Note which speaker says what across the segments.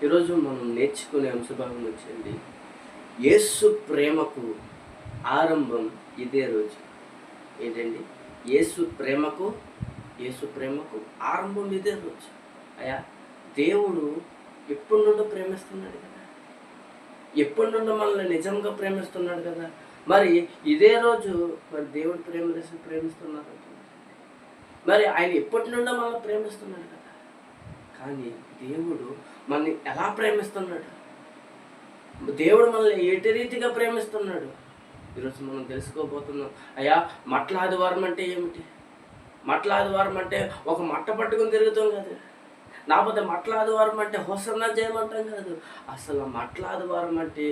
Speaker 1: ఈరోజు మనం నేర్చుకునే అంశభాగం వచ్చండి, యేసు ప్రేమకు ఆరంభం ఇదే రోజు. ఏంటండి? యేసు ప్రేమకు ఆరంభం ఇదే రోజు. అయ్యా, దేవుడు ఎప్పటి నుండో ప్రేమిస్తున్నాడు కదా, ఎప్పటి నుండో మనల్ని నిజంగా ప్రేమిస్తున్నాడు కదా. మరి ఇదే రోజు మరి దేవుడు ప్రేమిస్తున్నారు. మరి ఆయన ఎప్పటి నుండో మనల్ని ప్రేమిస్తున్నాడు కదా. కానీ దేవుడు మనల్ని ఎలా ప్రేమిస్తున్నాడు, దేవుడు మనల్ని ఎటు రీతిగా ప్రేమిస్తున్నాడు, ఈరోజు మనం తెలుసుకోబోతున్నాం. అయ్యా, మట్ల ఆదివారం అంటే ఏమిటి? మట్ల ఆదివారం అంటే ఒక మట్ట పట్టుకుని తిరుగుతాం కదా, లేకపోతే మట్ల ఆదివారం అంటే హోసన్నా చేయమంటాం కాదు. అసలు మట్ల ఆదివారం అంటే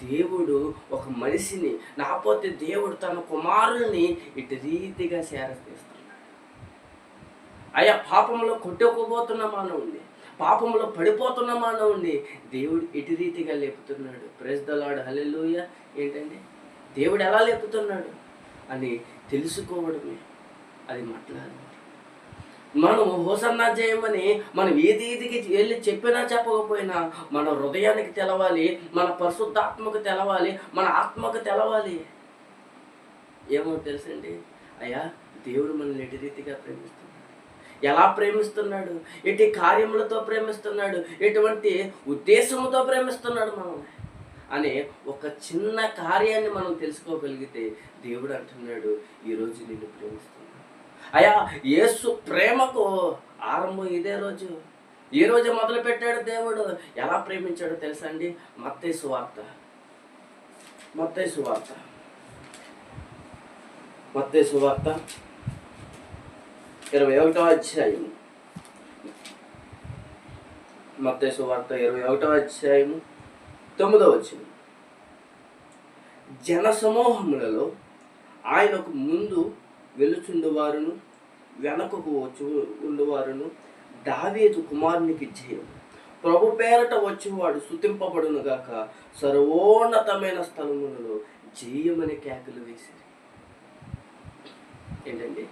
Speaker 1: దేవుడు ఒక మనిషిని, లేకపోతే దేవుడు తన కుమారుల్ని ఇటు రీతిగా చేరతీస్తున్నాడు. అయ్యా, పాపంలో కొట్టుకుపోతున్న మానవుణ్ణి, పాపంలో పడిపోతున్న మానవుణ్ణి దేవుడు ఇటు రీతిగా లేపుతున్నాడు. ప్రైజ్ ద లార్డ్, హల్లెలూయా. ఏంటండి, దేవుడు ఎలా లేపుతున్నాడు అని తెలుసుకోవడమే అది మాట్లాడాలి. మనం హోసన్నా చేయమని మనం ఏదికి వెళ్ళి చెప్పినా చెప్పకపోయినా మన హృదయానికి తెలవాలి, మన పరిశుద్ధాత్మకు తెలవాలి, మన ఆత్మకు తెలవాలి. ఏమో తెలుసండి, అయ్యా దేవుడు మనల్ని ఎటు రీతిగా ప్రేమిస్తున్నాడు, ఎలా ప్రేమిస్తున్నాడు, ఎట్టి కార్యములతో ప్రేమిస్తున్నాడు, ఎటువంటి ఉద్దేశంతో ప్రేమిస్తున్నాడు మనల్ని అనే ఒక చిన్న కార్యాన్ని మనం తెలుసుకోగలిగితే దేవుడు అంటున్నాడు, ఈరోజు నిన్ను ప్రేమిస్తున్నాడు. అయ్యా, యేసు ప్రేమకు ఆరంభం ఇదే రోజు. ఈ రోజు మొదలు పెట్టాడు దేవుడు. ఎలా ప్రేమించాడో తెలుసా అండి? మత్తయి సువార్త 21వ అధ్యాయం. మత్తయి సువార్త 21వ అధ్యాయం 9వ వచనం. జన సమూహములలో ఆయనకు ముందు వెలుచుండువారును వెనకకు వచ్చి ఉండువారును దావీదు కుమారునికి జయం, ప్రభు పేరట వచ్చేవాడు స్తుతింపబడును గాక, సర్వోన్నతమైన స్థలములలో జయమని కేకలు వేసిరి. ఏంటండి,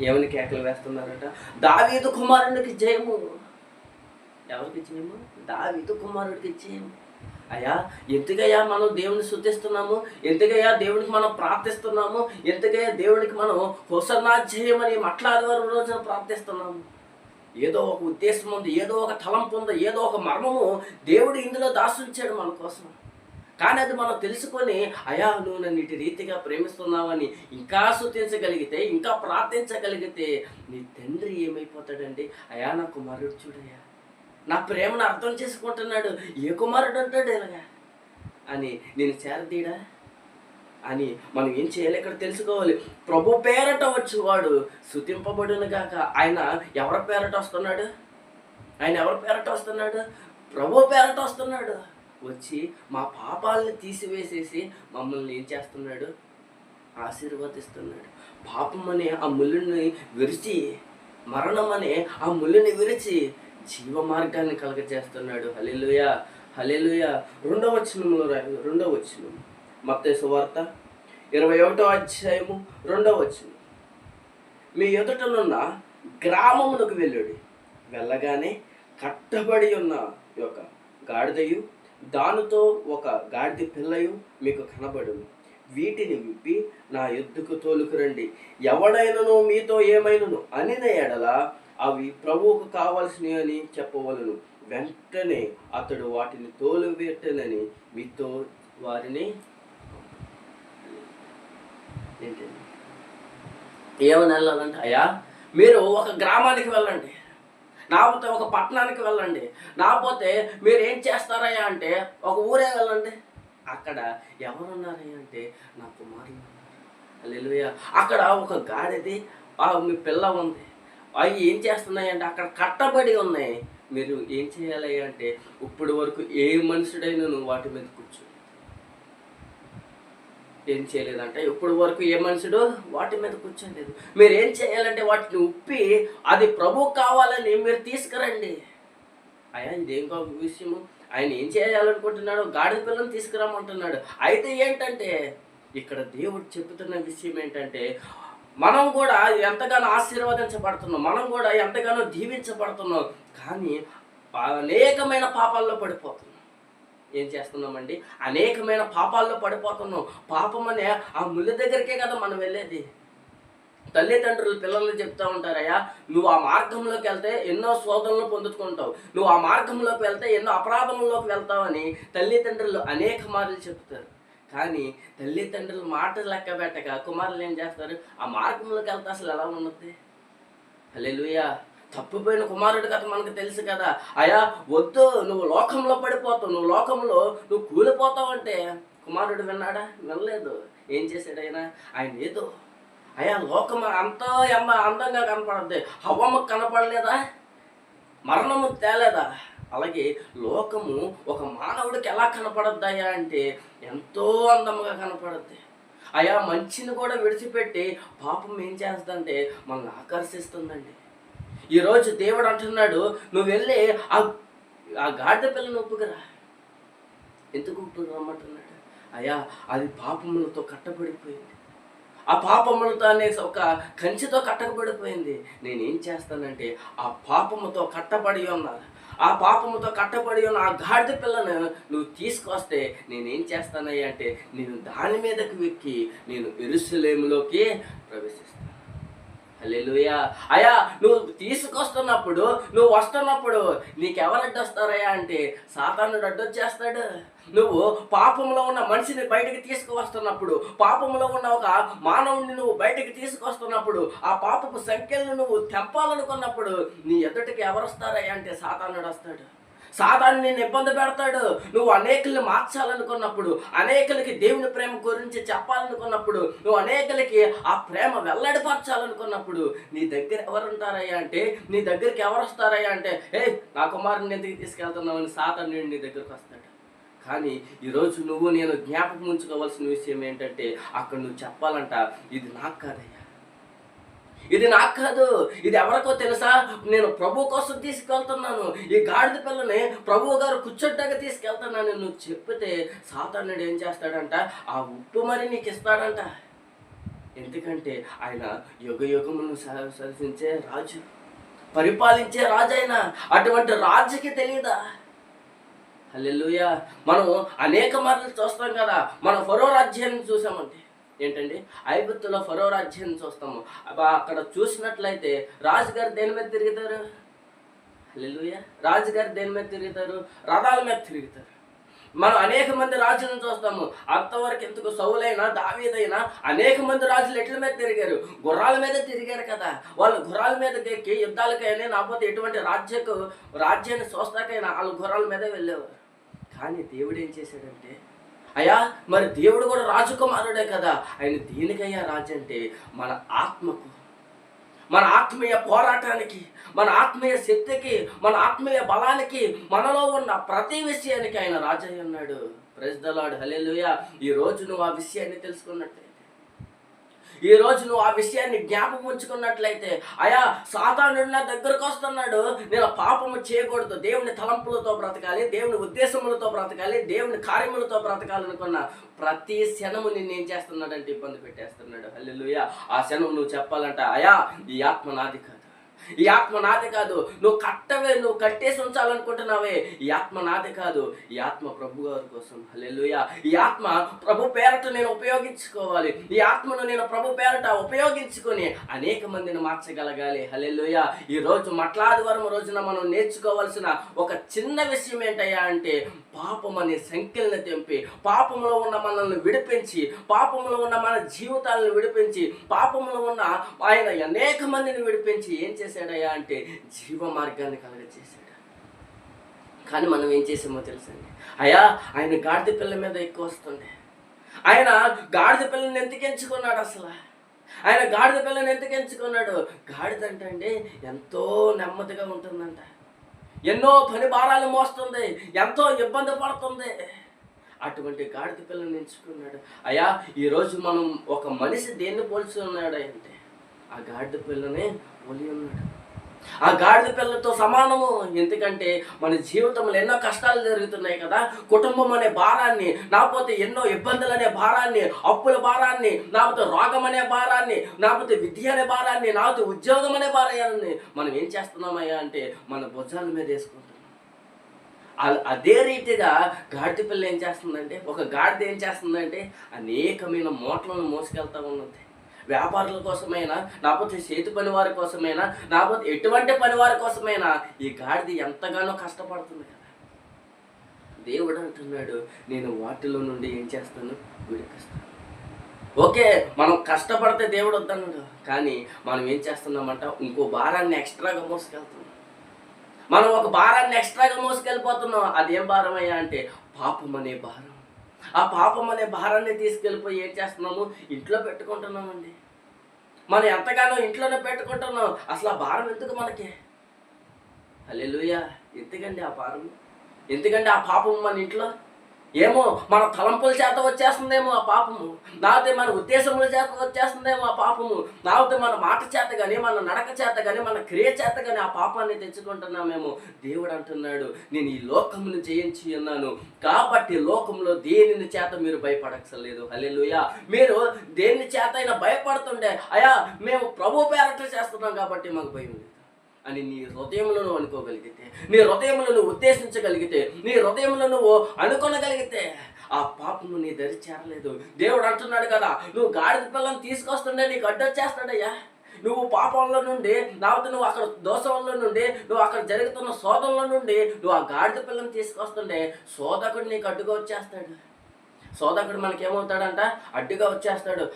Speaker 1: ఏమని కేకలు వేస్తున్నారట? దావీదు కుమారునికి జయము. ఎవరికి జయము? దావీదు కుమారుడికి జయము. అయ్యా, ఎందుకయ్యా మనం దేవుని స్తుతిస్తున్నాము, ఎందుకయ్యా దేవునికి మనం ప్రార్థిస్తున్నాము, ఎందుకయ్యా దేవునికి మనం హోసన్నా జయమని మట్లాదివారం రోజున ప్రార్థిస్తున్నాము? ఏదో ఒక ఉద్దేశం ఉంది, ఏదో ఒక తలంపు ఉంది, ఏదో ఒక మర్మము దేవుడు ఇందులో దాచుంచాడు మన కోసం. కానీ అది మనం తెలుసుకొని, అయ్యా నువ్వు నన్ను ఇటు రీతిగా ప్రేమిస్తున్నావని ఇంకా స్తుతించగలిగితే, ఇంకా ప్రార్థించగలిగితే నీ తండ్రి ఏమైపోతాడండి? అయ్యా, నా కుమారుడు చూడయ్యా, నా ప్రేమను అర్థం చేసుకుంటున్నాడు, ఏ కుమారుడు అంటాడు ఇలాగా అని నేను చేరదీడా అని మనం ఏం చేయాలి? ఇక్కడ తెలుసుకోవాలి. ప్రభు పేరట వచ్చేవాడు స్తుతింపబడును గాక. ఆయన ఎవరి పేరట వస్తున్నాడు? ప్రభు పేరట వస్తున్నాడు. వచ్చి మా పాపాలని తీసివేసేసి మమ్మల్ని ఏం చేస్తున్నాడు? ఆశీర్వదిస్తున్నాడు. పాపం అనే ఆ ముళ్ళుని విరిచి, మరణం అనే ఆ ముళ్ళుని విరిచి జీవ మార్గాన్ని కలగజేస్తున్నాడు. హల్లెలూయా, హల్లెలూయా. 2వ వచనం మత్తయి సువార్త 21వ అధ్యాయము 2వ వచనం. మీ ఎదుటనున్న గ్రామమునకు వెళ్ళగానే కట్టబడి ఉన్న ఒక గాడిదయు దానితో ఒక గాడిద పిల్లయు మీకు కనబడును. వీటిని విప్పి నా యొద్దకు తోలుకురండి. ఎవడైనను మీతో ఏమైనను అనిన ఎడల అవి ప్రభువుకు కావాల్సినవి అని చెప్పవలను. వెంటనే అతడు వాటిని తోలువేట్టనని మీతో వారిని. ఏంటండి, ఏమని వెళ్ళాలంటే, అయ్యా మీరు ఒక గ్రామానికి వెళ్ళండి, లేకపోతే ఒక పట్టణానికి వెళ్ళండి, లేకపోతే మీరు ఏం చేస్తారయ్యా అంటే ఒక ఊరే వెళ్ళండి. అక్కడ ఎవరున్నారయ్యా అంటే నా కుమారులు ఉన్నారు. హల్లెలూయా. అక్కడ ఒక గాడిది, మీ పిల్ల ఉంది. అవి ఏం చేస్తున్నాయి అంటే అక్కడ కట్టబడి ఉన్నాయి. మీరు ఏం చేయాలి అంటే ఇప్పుడు వరకు ఏ మనుషుడైనా వాటి మీద కూర్చో ఏం చేయలేదంటే, ఇప్పుడు వరకు ఏ మనుషుడు వాటి మీద కూర్చోలేదు. మీరు ఏం చేయాలంటే వాటిని ఉప్పి అది ప్రభు కావాలని మీరు తీసుకురండి. అయ్యా, ఇదేం విషయము? ఆయన ఏం చేయాలనుకుంటున్నాడు? గాడిద పిల్లని తీసుకురమ్మంటున్నాడు. అయితే ఏంటంటే ఇక్కడ దేవుడు చెబుతున్న విషయం ఏంటంటే, మనం కూడా ఎంతగానో ఆశీర్వదించబడుతున్నాం, మనం కూడా ఎంతగానో దీవించబడుతున్నాం. కానీ అనేకమైన పాపాల్లో పడిపోతున్నాం. ఏం చేస్తున్నామండి? అనేకమైన పాపాల్లో పడిపోతున్నాం. పాపం అనే ఆ ముళ్ళ దగ్గరికే కదా మనం వెళ్ళేది. తల్లిదండ్రులు పిల్లలు చెప్తూ ఉంటారయ్యా, నువ్వు ఆ మార్గంలోకి వెళ్తే ఎన్నో శోధనలు పొందుకుంటావు, నువ్వు ఆ మార్గంలోకి వెళ్తే ఎన్నో అపరాధంలోకి వెళ్తావని తల్లిదండ్రులు అనేక మార్లు చెప్తారు. కానీ తల్లిదండ్రులు మాటలు లెక్క పెట్టక కుమారులు ఏం చేస్తారు? ఆ మార్గంలోకి వెళ్తే అసలు ఎలా ఉన్నది? హల్లెలూయా. తప్పిపోయిన కుమారుడి కథ మనకు తెలుసు కదా. అయ్యా వద్దు, నువ్వు లోకంలో పడిపోతావు, నువ్వు లోకంలో నువ్వు కూలిపోతావు అంటే కుమారుడు విన్నాడా? వినలేదు. ఏం చేశాడు ఆయన? ఆయన ఏదో అయ్యా లోకం అంతా అందంగా కనపడద్ది. హవ్వమ్మకు కనపడలేదా? మరణము తేలేదా? అలాగే లోకము ఒక మానవుడికి ఎలా కనపడద్దయ్యా అంటే ఎంతో అందంగా కనపడద్ది. అయ్యా మంచిని కూడా విడిచిపెట్టి పాపం ఏం చేస్తుందంటే మనల్ని ఆకర్షిస్తుందండి. ఈరోజు దేవుడు అంటున్నాడు, నువ్వు వెళ్ళి ఆ గాడిద పిల్లని ఒప్పుకురా. ఎందుకు ఒప్పుకురమ్మంటున్నాడు? అయ్యా అది పాపములతో కట్టబడిపోయింది, ఆ పాపములతో అనే ఒక కంచెతో కట్టబడిపోయింది. నేనేం చేస్తానంటే ఆ పాపముతో కట్టబడి ఉన్నా ఆ పాపముతో కట్టబడి ఉన్న ఆ గాడిద పిల్లను నువ్వు తీసుకొస్తే నేనేం చేస్తానయ్యా అంటే నేను దాని మీదకి వెక్కి నేను యెరూషలేములోకి ప్రవేశిస్తాను. హల్లెలూయా. అయ్యా నువ్వు తీసుకొస్తున్నప్పుడు, నువ్వు వస్తున్నప్పుడు నీకెవరు అడ్డొస్తారయ్యా అంటే సాతానుడు అడ్డొచ్చేస్తాడు. నువ్వు పాపంలో ఉన్న మనిషిని బయటకు తీసుకువస్తున్నప్పుడు, పాపంలో ఉన్న ఒక మానవుడిని నువ్వు బయటకు తీసుకొస్తున్నప్పుడు, ఆ పాపపు సంఖ్యలను నువ్వు తెంపాలనుకున్నప్పుడు నీ ఎదుటికి ఎవరు వస్తారయ్యా అంటే సాతానుడు వస్తాడు. సాతాను నిన్ను ఇబ్బంది పెడతాడు. నువ్వు అనేకుల్ని మార్చాలనుకున్నప్పుడు, అనేకులకి దేవుని ప్రేమ గురించి చెప్పాలనుకున్నప్పుడు, నువ్వు అనేకులకి ఆ ప్రేమ వెల్లడిపరచాలనుకున్నప్పుడు నీ దగ్గర ఎవరు ఉంటారయ్యా అంటే, నీ దగ్గరికి ఎవరు వస్తారయ్యా అంటే, నా కుమారుని ఎందుకు తీసుకెళ్తున్నావు అని సాతాను నీ దగ్గరకు వస్తాడు. కానీ ఈరోజు నువ్వు నేను జ్ఞాపకం ఉంచుకోవాల్సిన విషయం ఏంటంటే అక్కడ నువ్వు చెప్పాలంట, ఇది నాకు కాదయ్యా, ఇది నాకు కాదు, ఇది ఎవరికో తెలుసా? నేను ప్రభు కోసం తీసుకెళ్తున్నాను, ఈ గాడిద పిల్లని ప్రభువు గారు కూర్చోట్టాగా తీసుకెళ్తున్నాను నువ్వు చెప్పితే సాతానుడు ఏం చేస్తాడంట? ఆ ఉప్పు మరి నీకు ఇస్తాడంట. ఎందుకంటే ఆయన యుగ యుగమును శాసించే రాజు, పరిపాలించే రాజు. ఆయన అటువంటి రాజుకి తెలియదా? హల్లెలూయా. మనం అనేక మార్లు చూస్తాం కదా. మనం ఫరో రాజ్యాన్ని చూసామంటే ఏంటండి, ఐగుప్తులో ఫరో రాజ్యాన్ని చూస్తాము. అక్కడ చూసినట్లయితే రాజుగారు దేని మీద తిరుగుతారు? హల్లెలూయా. రాజుగారు దేని మీద తిరుగుతారు? రథాల మీద తిరుగుతారు. మనం అనేక మంది రాజులను చూస్తాము. అంతవరకు ఎందుకు సౌలైనా దావీదైనా అనేక మంది రాజులు ఎట్ల మీద తిరిగారు? గుర్రాల మీద తిరిగారు కదా. వాళ్ళు గుర్రాల మీద ఎక్కి యుద్ధాలకైనా లేకపోతే ఎటువంటి రాజ్యాన్ని చూస్తాకైనా వాళ్ళు గుర్రాల మీదే వెళ్ళేవారు. కానీ దేవుడు ఏం చేశాడంటే, అయ్యా మరి దేవుడు కూడా రాజకుమారుడే కదా. ఆయన దేనికయ్యా రాజు అంటే మన ఆత్మకు, మన ఆత్మీయ పోరాటానికి, మన ఆత్మీయ శక్తికి, మన ఆత్మీయ బలానికి, మనలో ఉన్న ప్రతి విషయానికి ఆయన రాజు అయి ఉన్నాడు. Praise the lord. హల్లెలూయా. ఈరోజు నువ్వు ఆ విషయాన్ని తెలుసుకున్నట్లయితే, ఈరోజు నువ్వు ఆ విషయాన్ని జ్ఞాపకం ఉంచుకున్నట్లయితే, అయా సాతానుడు నా దగ్గరకు వస్తున్నాడు, నేను పాపము చేయకూడదు, దేవుని తలంపులతో బ్రతకాలి, దేవుని ఉద్దేశములతో బ్రతకాలి, దేవుని కార్యములతో బ్రతకాలనుకున్న ప్రతి క్షణము నిన్నేం చేస్తున్నాడంటే ఇబ్బంది పెట్టేస్తున్నాడు. హల్లెలూయా. ఆ క్షణం నువ్వు చెప్పాలంట, అయా ఈ ఆత్మ నాది కాదు, ఈ ఆత్మ నాది కాదు. నువ్వు కట్టేసి ఉంచాలనుకుంటున్నావే, ఈ ఆత్మ నాది కాదు, ఈ ఆత్మ ప్రభు గారి కోసం. హల్లెలూయా. ఈ ఆత్మ ప్రభు పేరట నేను ఉపయోగించుకోవాలి, ఈ ఆత్మను నేను ప్రభు పేరట ఉపయోగించుకొని అనేక మందిని మార్చగలగాలి. హల్లెలూయా. ఈ రోజు మట్లాదివారం రోజున మనం నేర్చుకోవాల్సిన ఒక చిన్న విషయం ఏంటయ్యా అంటే పాపం అనే సంఖ్యలను తెంపి, పాపంలో ఉన్న మనల్ని విడిపించి, పాపంలో ఉన్న మన జీవితాలను విడిపించి, పాపంలో ఉన్న ఆయన అనేక మందిని విడిపించి ఏం చేశాడయ్యా అంటే జీవ మార్గాన్ని కలగజేశాడు. కానీ మనం ఏం చేసామో తెలుసండి, అయ్యా ఆయన గాడిద పిల్ల మీద ఎక్కువ వస్తుండే. ఆయన గాడిద పిల్లని ఎందుకు ఎంచుకున్నాడు? అసలు ఆయన గాడిద పిల్లని ఎందుకు ఎంచుకున్నాడు? గాడిద అంటే ఎంతో నెమ్మదిగా ఉంటుందంట, ఎన్నో పని భారాలు మోస్తుంది, ఎంతో ఇబ్బంది పడుతుంది. అటువంటి గాడిద పిల్లని ఎంచుకున్నాడు. అయ్యా ఈరోజు మనం ఒక మనిషి దేన్ని పోల్చి ఉన్నాడు అంటే ఆ గాడిద పిల్లని పోలి ఉన్నాడు. ఆ గాడిద పిల్లతో సమానము. ఎందుకంటే మన జీవితంలో ఎన్నో కష్టాలు జరుగుతున్నాయి కదా. కుటుంబం అనే భారాన్ని, లేకపోతే ఎన్నో ఇబ్బందులు అనే భారాన్ని, అప్పుల భారాన్ని, లేకపోతే రోగం అనే భారాన్ని, లేకపోతే విద్య అనే భారాన్ని, లేకపోతే ఉద్యోగం అనే భారాన్ని మనం ఏం చేస్తున్నామయ్యా అంటే మన భుజాల మీద వేసుకుంటున్నాం. అదే రీతిగా గాడిద పిల్ల ఏం చేస్తుందంటే, ఒక గాడిద ఏం చేస్తుందంటే అనేకమైన మూటలను మోసుకెళ్తా ఉన్నది. వ్యాపారుల కోసమైనా, లేకపోతే చేతి పని వారి కోసమైనా, లేకపోతే ఎటువంటి పని వారి కోసమైనా ఈ గాడిద ఎంతగానో కష్టపడుతుంది కదా. దేవుడు అంటున్నాడు, నేను వాటిలో నుండి ఏం చేస్తాను, విడిపిస్తాను. ఓకే, మనం కష్టపడితే దేవుడు వద్దన్నాడు, కానీ మనం ఏం చేస్తున్నామంట, ఇంకో భారాన్ని ఎక్స్ట్రాగా మోసుకెళ్తున్నాం. మనం ఒక భారాన్ని ఎక్స్ట్రాగా మోసుకెళ్ళిపోతున్నాం. అదేం భారం అయ్యా అంటే పాపం అనే భారం. ఆ పాపం అనే భారాన్ని తీసుకెళ్ళిపోయి ఏం చేస్తున్నాము, ఇంట్లో పెట్టుకుంటున్నామండి. మనం ఎంతగానో ఇంట్లోనే పెట్టుకుంటున్నాం. అసలు ఆ భారం ఎందుకు మనకి? హల్లెలూయా. ఎందుకండి ఆ భారం? ఎందుకంటే ఆ పాపం మన ఇంట్లో ఏమో మన తలంపుల చేత వచ్చేస్తుందేమో ఆ పాపము, లేకపోతే మన ఉద్దేశముల చేత వచ్చేస్తుందేమో ఆ పాపము, లేకపోతే మన మాట చేత కానీ, మన నడక చేత కానీ, మన క్రియ చేత కానీ ఆ పాపాన్ని తెచ్చుకుంటున్నామేమో. దేవుడు అంటున్నాడు, నేను ఈ లోకమును జయించి ఉన్నాను కాబట్టి లోకంలో దేనిని చేత మీరు భయపడక్కర్లేదు. హల్లెలూయా. మీరు దేని చేత అయినా భయపడుతుండే, అయ్యా మేము ప్రభు పేరట చేస్తున్నాం కాబట్టి మాకు భయం లేదు అని నీ హృదయంలో నువ్వు అనుకోగలిగితే, నీ హృదయంలో నువ్వు ఉద్దేశించగలిగితే, నీ హృదయంలో నువ్వు అనుకోనగలిగితే ఆ పాపము నీ దరి చేరలేదు. దేవుడు అంటున్నాడు కదా, నువ్వు గాడిద పిల్లని తీసుకొస్తుండే నీకు అడ్డొచ్చేస్తాడయ్యా. నువ్వు పాపంలో నుండి, లేకపోతే నువ్వు అక్కడ దోషంలో నుండి, నువ్వు అక్కడ జరుగుతున్న శోధంలో నుండి నువ్వు ఆ గాడిద పిల్లని తీసుకొస్తుండే శోధకుడు నీకు అడ్డుగా వచ్చేస్తాడు. శోధకుడు మనకేమవుతాడంట, అడ్డుగా వచ్చేస్తాడు.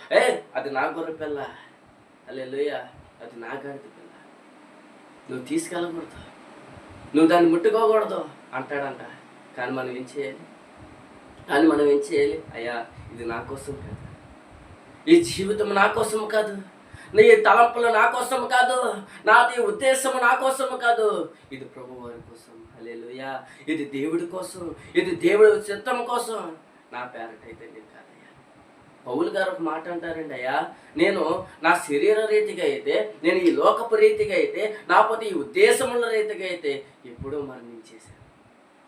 Speaker 1: అది నా గొర్రె పిల్ల, హల్లెలూయా, అది నా గాడిద పిల్ల, నువ్వు తీసుకెళ్ళకూడదు, నువ్వు దాన్ని ముట్టుకోకూడదు అంటాడంట. కానీ మనం ఏం చేయాలి? అయ్యా ఇది నా కోసం కాదు, ఈ జీవితం నా కోసం కాదు, నీ తలంపులు నా కోసం కాదు, నాది ఉద్దేశము నా కోసం కాదు, ఇది ప్రభు వారి కోసం. హల్లెలూయా. ఇది దేవుడి కోసం, ఇది దేవుడి చిత్తం కోసం. నా పేరటైతే నేను కాదయ్యా. పౌలు గారు ఒక మాట అంటారండి, అయ్యా నేను నా శరీర రీతిగా అయితే, నేను ఈ లోకపు రీతిగా అయితే, నాపోతే ఈ ఉద్దేశముల రీతిగా అయితే ఎప్పుడో మరణించేశాను.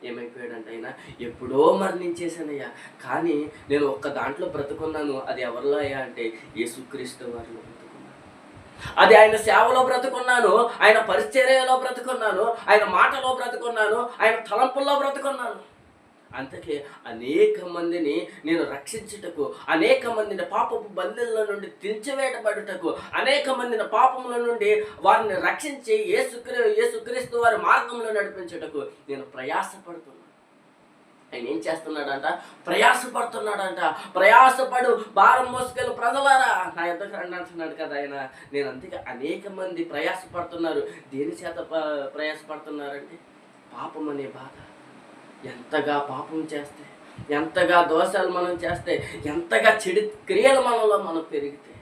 Speaker 1: ఏమైపోయాడంటే ఆయన, ఎప్పుడో మరణించేశానయ్యా. కానీ నేను ఒక్క దాంట్లో బ్రతుకున్నాను. అది ఎవరిలో అయ్యా అంటే యేసుక్రీస్తు వారిలో బ్రతుకున్నాను. అది ఆయన సేవలో బ్రతుకున్నాను, ఆయన పరిచర్యలో బ్రతుకున్నాను, ఆయన మాటలో బ్రతుకున్నాను, ఆయన తలంపుల్లో బ్రతుకున్నాను. అందుకే అనేక మందిని నేను రక్షించుటకు, అనేక మందిని పాపపు బంధువుల నుండి తెంచివేయబడుటకు, అనేక మందిని పాపముల నుండి వారిని రక్షించి యేసుక్రీస్తు వారి మార్గంలో నడిపించుటకు నేను ప్రయాసపడుతున్నాను. ఆయన ఏం చేస్తున్నాడంట, ప్రయాసపడుతున్నాడంట. ప్రయాసపడు భారం మోసుకెళ్ళు ప్రజలారా నా యొద్దకు రండి అంటున్నాడు కదా ఆయన. నేను అందుకే అనేక మంది ప్రయాసపడుతున్నారు. దేని చేత ప్రయాసపడుతున్నారంటే పాపం అనే బాధ. ఎంతగా పాపం చేస్తే, ఎంతగా దోషాలు మనం చేస్తే, ఎంతగా చెడు క్రియలు మనలో మనం పెరిగితే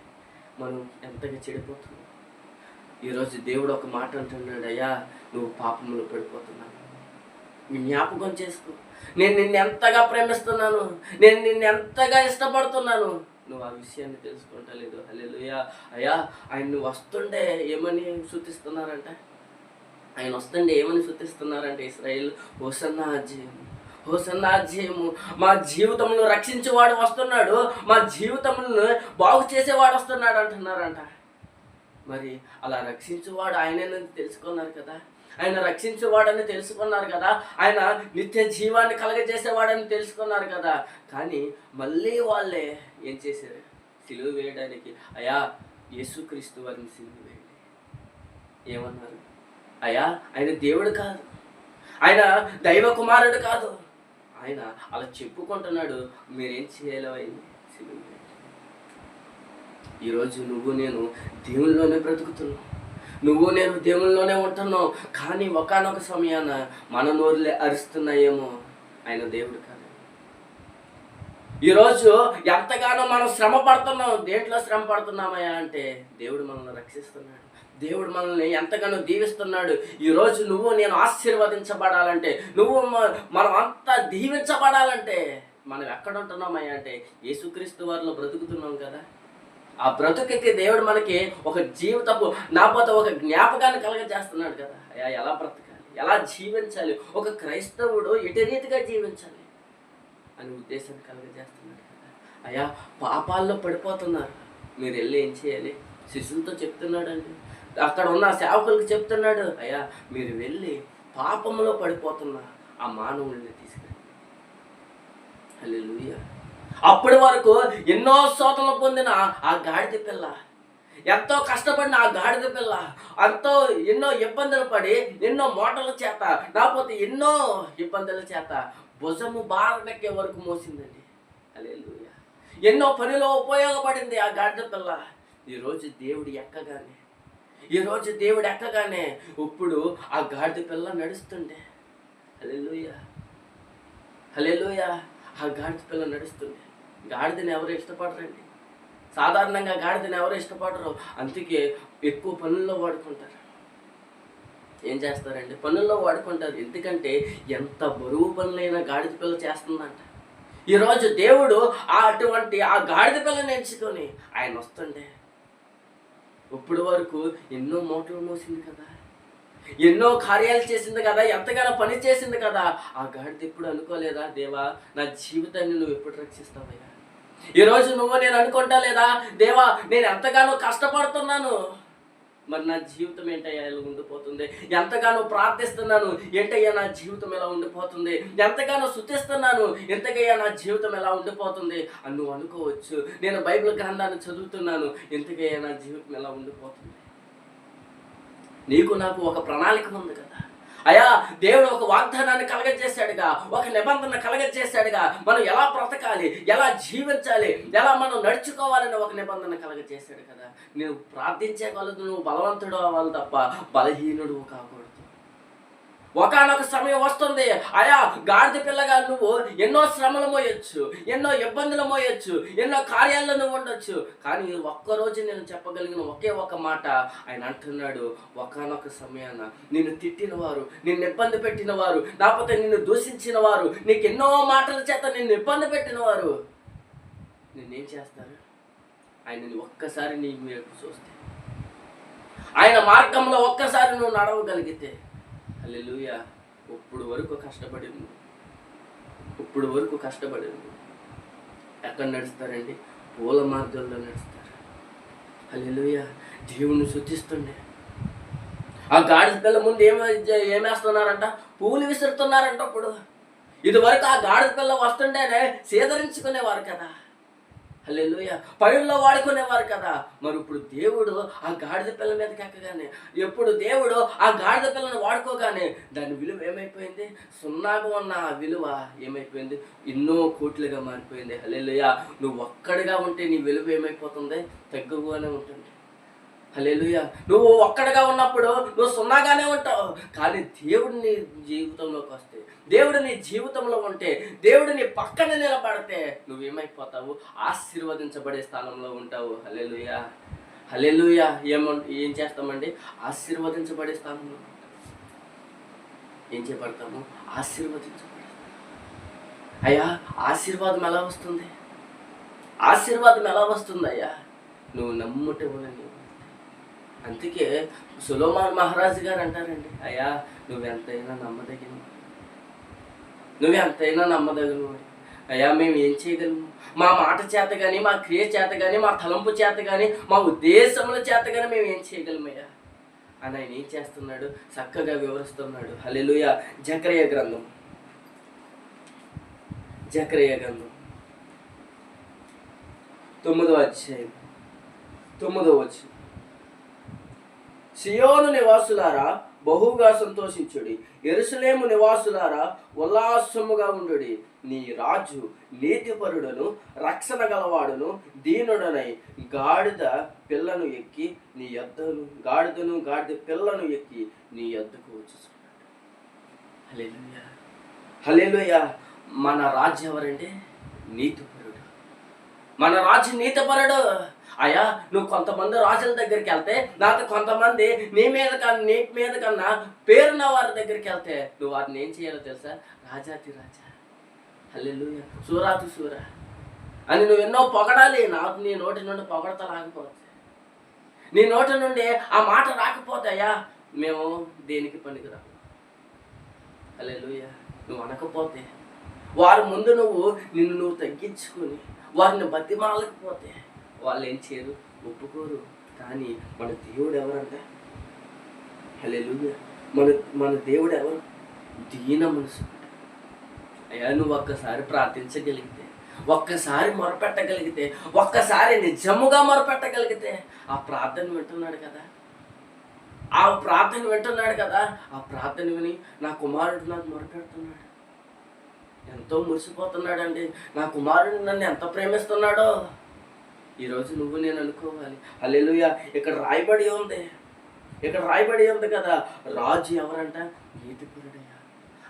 Speaker 1: మనం ఎంతగా చెడిపోతున్నాం. ఈరోజు దేవుడు ఒక మాట అంటున్నాడు, అయ్యా నువ్వు పాపంలో పడిపోతున్నావు, జ్ఞాపకం చేసుకో. నేను నిన్ను ఎంతగా ప్రేమిస్తున్నాను, నేను నిన్ను ఎంతగా ఇష్టపడుతున్నాను, నువ్వు ఆ విషయాన్ని తెలుసుకుంటలేదు. హల్లెలూయా. అయ్యా ఆయన నువ్వు వస్తుండే ఏమని స్తుతిస్తున్నారంట, ఆయన వస్తుండే ఏమని స్తుతిస్తున్నారంటే ఇశ్రాయేలు, హోసన్నా అజయము, హోసన్నా అజయము, మా జీవితంలో రక్షించేవాడు వస్తున్నాడు, మా జీవితంలో బాగు చేసేవాడు వస్తున్నాడు అంటున్నారంట. మరి అలా రక్షించేవాడు ఆయనని తెలుసుకున్నారు కదా, ఆయన రక్షించేవాడని తెలుసుకున్నారు కదా, ఆయన నిత్య జీవాన్ని కలగజేసేవాడని తెలుసుకున్నారు కదా. కానీ మళ్ళీ వాళ్ళే ఏం చేశారు, సిలువ వేయడానికి, అయ్యా యేసుక్రీస్తు వారిని సిలువ వేయండి ఏమన్నారు? అయ్యా ఆయన దేవుడు కాదు, ఆయన దైవ కుమారుడు కాదు, ఆయన అలా చెప్పుకుంటున్నాడు. మీరేం చేయాలో అయింది సిలువ. ఈరోజు నువ్వు నేను దేవునిలోనే బ్రతుకుతున్నావు, నువ్వు నేను దేవునిలోనే ఉంటున్నావు. కానీ ఒకానొక సమయాన మన నోరులే అరుస్తున్నాయేమో ఆయన దేవుడు కాదు. ఈరోజు ఎంతగానో మనం శ్రమ పడుతున్నాం. దేంట్లో శ్రమ పడుతున్నామయ్యా అంటే దేవుడు మనల్ని రక్షిస్తున్నాడు, దేవుడు మనల్ని ఎంతగానో దీవిస్తున్నాడు. ఈరోజు నువ్వు నేను ఆశీర్వదించబడాలంటే, నువ్వు మనం అంతా దీవించబడాలంటే మనం ఎక్కడ ఉంటున్నామయ్యా అంటే యేసుక్రీస్తు వారిలో బ్రతుకుతున్నాం కదా. ఆ బ్రతుకుకి దేవుడు మనకి ఒక జీవితపు నాపోతే ఒక జ్ఞాపకాన్ని కలగజేస్తున్నాడు కదా. అయ్యా ఎలా బ్రతకాలి, ఎలా జీవించాలి, ఒక క్రైస్తవుడు ఎటు రీతిగా జీవించాలి అని ఉద్దేశాన్ని కలగజేస్తున్నాడు కదా. అయ్యా పాపాల్లో పడిపోతున్నారు, మీరు వెళ్ళి ఏం చేయాలి, శిష్యులతో చెప్తున్నాడండి, అక్కడ ఉన్న సేవకులకు చెప్తున్నాడు, అయ్యా మీరు వెళ్ళి పాపంలో పడిపోతున్నా ఆ మానవుల్ని తీసుకెళ్ళి. హల్లెలూయా. అప్పటి వరకు ఎన్నో శోధనలు పొందిన ఆ గాడిద పిల్ల, ఎంతో కష్టపడిన ఆ గాడిద పిల్ల, ఎంతో ఎన్నో ఇబ్బందులు పడి, ఎన్నో మోటార్ల చేత, లేకపోతే ఎన్నో ఇబ్బందుల చేత భుజము బారనెక్కే వరకు మోసిందండి. హల్లెలూయా. ఎన్నో పనిలో ఉపయోగపడింది ఆ గాడిద పిల్ల. ఈరోజు దేవుడు ఎక్కగానే ఇప్పుడు ఆ గాడిద పిల్ల నడుస్తుండే. హల్లెలూయా. హల్లెలూయా. ఆ గాడిద పిల్ల నడుస్తుండే. గాడిదని ఎవరు ఇష్టపడరండి. సాధారణంగా గాడిదని ఎవరు ఇష్టపడరు. అందుకే ఎక్కువ పనుల్లో వాడుకుంటారు. ఏం చేస్తారండి? పనుల్లో వాడుకుంటారు. ఎందుకంటే ఎంత బరువు పనులైనా గాడిద పిల్ల చేస్తుందంట. ఈరోజు దేవుడు అటువంటి ఆ గాడిద పిల్లని ఎంచుకొని ఆయన వస్తుండే. ఇప్పుడు వరకు ఎన్నో మూటలు మోసింది కదా, ఎన్నో కార్యాలు చేసింది కదా, ఎంతగానో పని చేసింది కదా. ఆ గాడిద ఎప్పుడు అనుకోలేదా, దేవా నా జీవితాన్ని నువ్వు ఎప్పుడు రక్షిస్తావయ్యా? ఈరోజు నువ్వు నేను అనుకుంటా లేదా, దేవా నేను ఎంతగానో కష్టపడుతున్నాను, మరి నా జీవితం ఏంటయ్యా ఇలా ఉండిపోతుంది? ఎంతగానో ప్రార్థిస్తున్నాను, ఏంటయ్యా నా జీవితం ఎలా ఉండిపోతుంది? ఎంతగానో స్తుతిస్తున్నాను, ఎంతకయ్యా నా జీవితం ఎలా ఉండిపోతుంది అని నువ్వు అనుకోవచ్చు. నేను బైబిల్ గ్రంథాన్ని చదువుతున్నాను, ఎంతకయ్యా నా జీవితం ఎలా ఉండిపోతుంది? నీకు నాకు ఒక ప్రణాళిక ఉంది కదా అయ్యా. దేవుడు ఒక వాగ్దానాన్ని కలగజేశాడుగా, ఒక నిబంధన కలగజేశాడుగా. మనం ఎలా బ్రతకాలి, ఎలా జీవించాలి, ఎలా మనం నడుచుకోవాలని ఒక నిబంధన కలగజేశాడు కదా. నువ్వు ప్రార్థించగలదు, నువ్వు బలవంతుడు అవ్వాలి తప్ప బలహీనుడు కాకూడదు. ఒకానొక సమయం వస్తుంది అయా, గాడిద పిల్లగా నువ్వు ఎన్నో శ్రమలు మోయొచ్చు, ఎన్నో ఇబ్బందులు మోయొచ్చు, ఎన్నో కార్యాల్లో నువ్వు ఉండొచ్చు. కానీ ఒక్కరోజు నేను చెప్పగలిగిన ఒకే ఒక మాట ఆయన అంటున్నాడు, ఒకానొక సమయాన నిన్ను తిట్టిన వారు, నిన్ను ఇబ్బంది పెట్టిన వారు, లేకపోతే నిన్ను దూషించిన వారు, నీకు ఎన్నో మాటల చేత నిన్ను ఇబ్బంది పెట్టిన వారు నిన్నేం చేస్తారు? ఆయనని ఒక్కసారి నీ వైపు చూస్తే, ఆయన మార్గంలో ఒక్కసారి నువ్వు నడవగలిగితే, హల్లెలూయా, ఇప్పుడు వరకు కష్టపడింది. ఎక్కడ నడుస్తారండి? పూల మార్గంలో నడుస్తారు. హల్లెలూయా. దేవుణ్ణి స్తుతిస్తుండే. ఆ గాడిద పిల్ల ముందు ఏమేస్తున్నారంట? పూలు విసురుతున్నారంట. అప్పుడు ఇదివరకు ఆ గాడిద పిల్ల వస్తుంటేనే సేదరించుకునేవారు కదా. హల్లెలూయా. పనుల్లో వాడుకునేవారు కదా. మరి ఇప్పుడు దేవుడు ఆ గాడిద పిల్ల మీదకి ఎక్కగానే, ఎప్పుడు దేవుడు ఆ గాడిద పిల్లని వాడుకోగానే దాని విలువ ఏమైపోయింది? సున్నాగా ఉన్న ఆ విలువ ఏమైపోయింది? ఎన్నో కోట్లుగా మారిపోయింది. హల్లెలూయా. నువ్వు ఒక్కడిగా ఉంటే నీ విలువ ఏమైపోతుంది? తగ్గుగానే ఉంటుంది. హల్లెలూయా. నువ్వు ఒక్కడిగా ఉన్నప్పుడు నువ్వు సున్నాగానే ఉంటావు. కానీ దేవుడు నీ జీవితంలోకి వస్తే, దేవుడు నీ జీవితంలో ఉంటే, దేవుడు నీ పక్కన నిలబడితే నువ్వేమైపోతావు? ఆశీర్వదించబడే స్థానంలో ఉంటావు. హల్లెలూయా. హల్లెలూయా. ఏం చేస్తామండి? ఆశీర్వదించబడే స్థానంలో ఏం చేయబడతాము? ఆశీర్వదించబడతాము. అయ్యా, ఆశీర్వాదం ఎలా వస్తుంది అయ్యా? నువ్వు నమ్ముటే వలని. అందుకే సొలొమోను మహారాజు గారు అంటారండి, అయ్యా నువ్వెంతైనా నమ్మదగినవు. అయ్యా మేము ఏం చేయగలము? మా మాట చేత కానీ, మా క్రియ చేత కానీ, మా తలంపు చేత కానీ, మా ఉద్దేశముల చేత కానీ మేము ఏం చేయగలమయ్యా అని ఆయన ఏం చేస్తున్నాడు? చక్కగా వివరిస్తున్నాడు. హల్లెలూయా. జకర్యా గ్రంథం 9వ అధ్యాయం 9వ వచనం. సియోను నివాసులారా బహుగా సంతోషించుడి, యెరూషలేము నివాసులారా ఉల్లాసముగా ఉండుడి. నీ రాజు నీతిపరుడును రక్షణ గలవాడును దీనుడనై గాడిద పిల్లను ఎక్కి నీ యొద్దను, గాడిద పిల్లను ఎక్కి నీ యొద్దకు వచ్చుచున్నాడు. హల్లెలూయా. హల్లెలూయా. మన రాజు ఎవరండి? నీతిపరుడు. మన రాజు నీతిపరుడు. అయ్యా, నువ్వు కొంతమంది రాజుల దగ్గరికి వెళ్తే, లేకపోతే కొంతమంది నీ మీద కన్నా పేరున్న వారి దగ్గరికి వెళ్తే నువ్వు వారిని ఏం చేయాలో తెలుసా? రాజాతి రాజా, హల్లెలూయా, సూరాతి సూర అని నువ్వు ఎన్నో పొగడాలి. నాకు నీ నోటి నుండి పొగడత రాకపోతే, నీ నోటి నుండి ఆ మాట రాకపోతే, అయ్యా మేము దేనికి పనికిరాము. హల్లెలూయా. నువ్వు అనకపోతే, వారి ముందు నిన్ను నువ్వు తగ్గించుకొని వారిని బతిమాలకపోతే వాళ్ళు ఏం చేయరు? ఒప్పుకోరు. కానీ మన దేవుడు ఎవరంటే, హల్లెలూయా, మన దేవుడు ఎవరు? దీన మనసు. అయ్యా నువ్వు ఒక్కసారి ప్రార్థించగలిగితే, ఒక్కసారి మొరపెట్టగలిగితే, ఒక్కసారి నిజముగా మొరపెట్టగలిగితే ఆ ప్రార్థన వింటున్నాడు కదా, ఆ ప్రార్థన వింటున్నాడు కదా. ఆ ప్రార్థన విని నా కుమారుడు నాకు మొరపెడుతున్నాడు, ఎంతో మురిసిపోతున్నాడండి, నా కుమారుడు నన్ను ఎంత ప్రేమిస్తున్నాడో ఈరోజు నువ్వు నేను అనుకోవాలి. హల్లెలూయా. ఇక్కడ రాయబడి ఉంది కదా, రాజు ఎవరంట? నీతిపరుడయ్యా.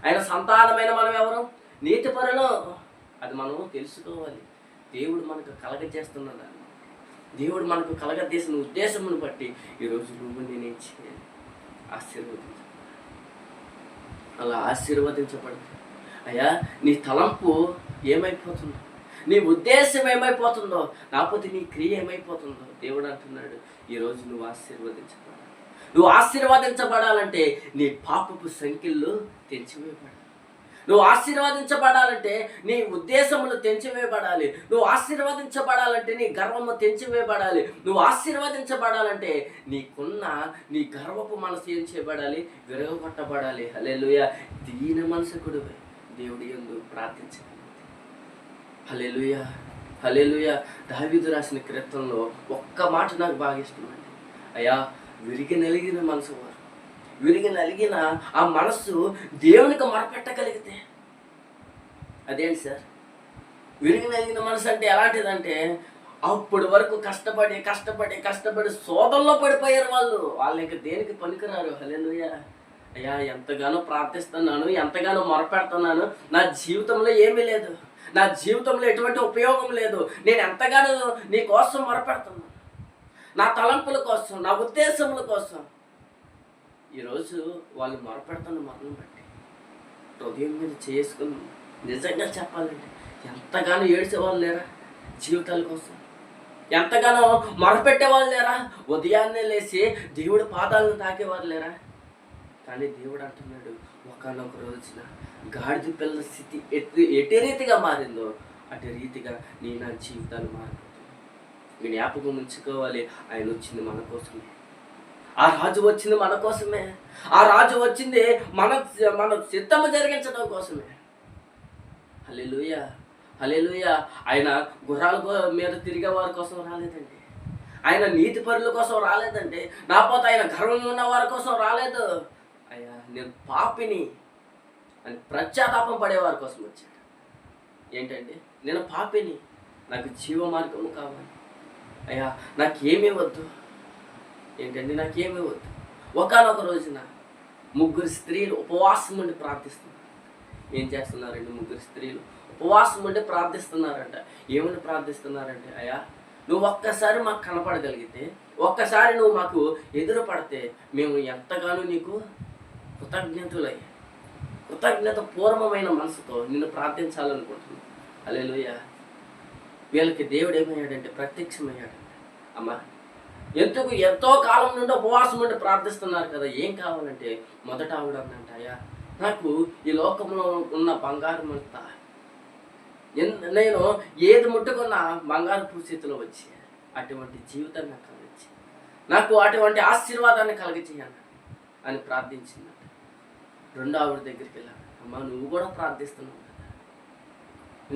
Speaker 1: ఆయన సంతానమైన మనం ఎవరు? నీతిపరులు. అది మనం తెలుసుకోవాలి. దేవుడు మనకు కలగజేస్తున్నాడు, దేవుడు మనకు కలగజేసిన ఉద్దేశమును బట్టి ఈరోజు నువ్వు నేనేం చేయాలి? అలా ఆశీర్వదించబడుతుంది. అయ్యా నీ తలంపు ఏమైపోతుందో, నీ ఉద్దేశం ఏమైపోతుందో, లేకపోతే నీ క్రియ ఏమైపోతుందో దేవుడు అంటున్నాడు ఈరోజు నువ్వు ఆశీర్వదించబడాలి. నువ్వు ఆశీర్వదించబడాలంటే నీ పాపపు సంఖ్యలు తెంచివేయబడాలి. నువ్వు ఆశీర్వదించబడాలంటే నీ ఉద్దేశములు తెంచివేయబడాలి. నువ్వు ఆశీర్వదించబడాలంటే నీ గర్వము తెంచివేయబడాలి. నువ్వు ఆశీర్వదించబడాలంటే నీకున్న నీ గర్వపు మనసు ఏం చేయబడాలి? విరగొట్టబడాలి. హల్లెలూయా. దీన మనసుకుడివై దేవుడి యందు ప్రార్థించగలిగితే, హల్లెలూయా హల్లెలూయా. దావీదు రాసిన కీర్తనలో ఒక్క మాట నాకు బాగా ఇష్టమండి. అయ్యా విరిగి నలిగిన మనసు వారు, విరిగి నలిగిన ఆ మనస్సు దేవునికి మొరపెట్టగలిగితే, అదేంటి సార్ విరిగి నలిగిన మనసు అంటే ఎలాంటిదంటే, అప్పటి వరకు కష్టపడి శోధనలో పడిపోయారు వాళ్ళు ఇంకా దేనికి పనికిరారు. హల్లెలూయా. అయ్యా ఎంతగానో ప్రార్థిస్తున్నాను, ఎంతగానో మొరపెడుతున్నాను, నా జీవితంలో ఏమీ లేదు, నా జీవితంలో ఎటువంటి ఉపయోగం లేదు, నేను ఎంతగానో నీ కోసం మొరపెడుతున్నాను, నా తలంపుల కోసం, నా ఉద్దేశముల కోసం. ఈరోజు వాళ్ళు మొరపెడుతున్న మొరను బట్టి హృదయం మీద చేసుకుని నిజంగా చెప్పాలంటే ఎంతగానో ఏడ్చేవాళ్ళు లేరా జీవితాల కోసం? ఎంతగానో మొరపెట్టేవాళ్ళు లేరా? ఉదయాన్నే లేచి దేవుడి పాదాలను తాకేవారు లేరా? కానీ దేవుడు అంటున్నాడు, ఒకనొక రోజున గాడిద పిల్ల స్థితి ఎటు రీతిగా మారిందో అటు రీతిగా నా జీవితాలు మారిపోతుంది. మీ జ్ఞాపకం ఉంచుకోవాలి, ఆయన వచ్చింది మన కోసమే, ఆ రాజు వచ్చింది మన కోసమే, ఆ రాజు వచ్చింది మన చిత్తము జరిగించడం కోసమే. హల్లెలూయా హల్లెలూయా. ఆయన గుర్రాల మీద తిరిగే వారి కోసం రాలేదండి, ఆయన నీతి పరుల కోసం రాలేదండి, నాపోతే ఆయన గర్వం ఉన్న వారి కోసం రాలేదు. అయ్యా నేను పాపిని అని పశ్చాత్తాపం పడేవారి కోసం వచ్చాడు. ఏంటండి, నేను పాపిని, నాకు జీవ మార్గము కావాలి. అయ్యా నాకేమీ వద్దు. ఏంటండి, నాకేమీ వద్దు. ఒకనొక రోజున 3 స్త్రీలు ఉపవాసం ఉండి ప్రార్థిస్తున్నారు. ఏం చేస్తున్నారండి? 3 స్త్రీలు ఉపవాసం ఉండి ప్రార్థిస్తున్నారంట. ఏమని ప్రార్థిస్తున్నారంటే, అయ్యా నువ్వు ఒక్కసారి మాకు కనపడగలిగితే, ఒక్కసారి నువ్వు మాకు ఎదురు పడితే మేము ఎంతగానో నీకు కృతజ్ఞత పూర్వమైన మనసుతో నిన్ను ప్రార్థించాలనుకుంటున్నాను. హల్లెలూయా. వీళ్ళకి దేవుడు ఏమయ్యాడంటే ప్రత్యక్షమయ్యాడు. అమ్మా ఎంతో కాలం నుండి ఉపవాసం నుండి ప్రార్థిస్తున్నారు కదా, ఏం కావాలంటే మొదట ఆవిడ అందంట, అయ్యా నాకు ఈ లోకంలో ఉన్న బంగారం అంతా నేను ఏది ముట్టుకున్నా బంగారు స్థితిలో వచ్చి అటువంటి జీవితాన్ని నాకు కలిగించి, నాకు అటువంటి ఆశీర్వాదాన్ని కలిగించాను అని ప్రార్థించిందంట. రెండో ఆవిడ దగ్గరికి వెళ్ళాను, అమ్మ నువ్వు కూడా ప్రార్థిస్తున్నావు కదా,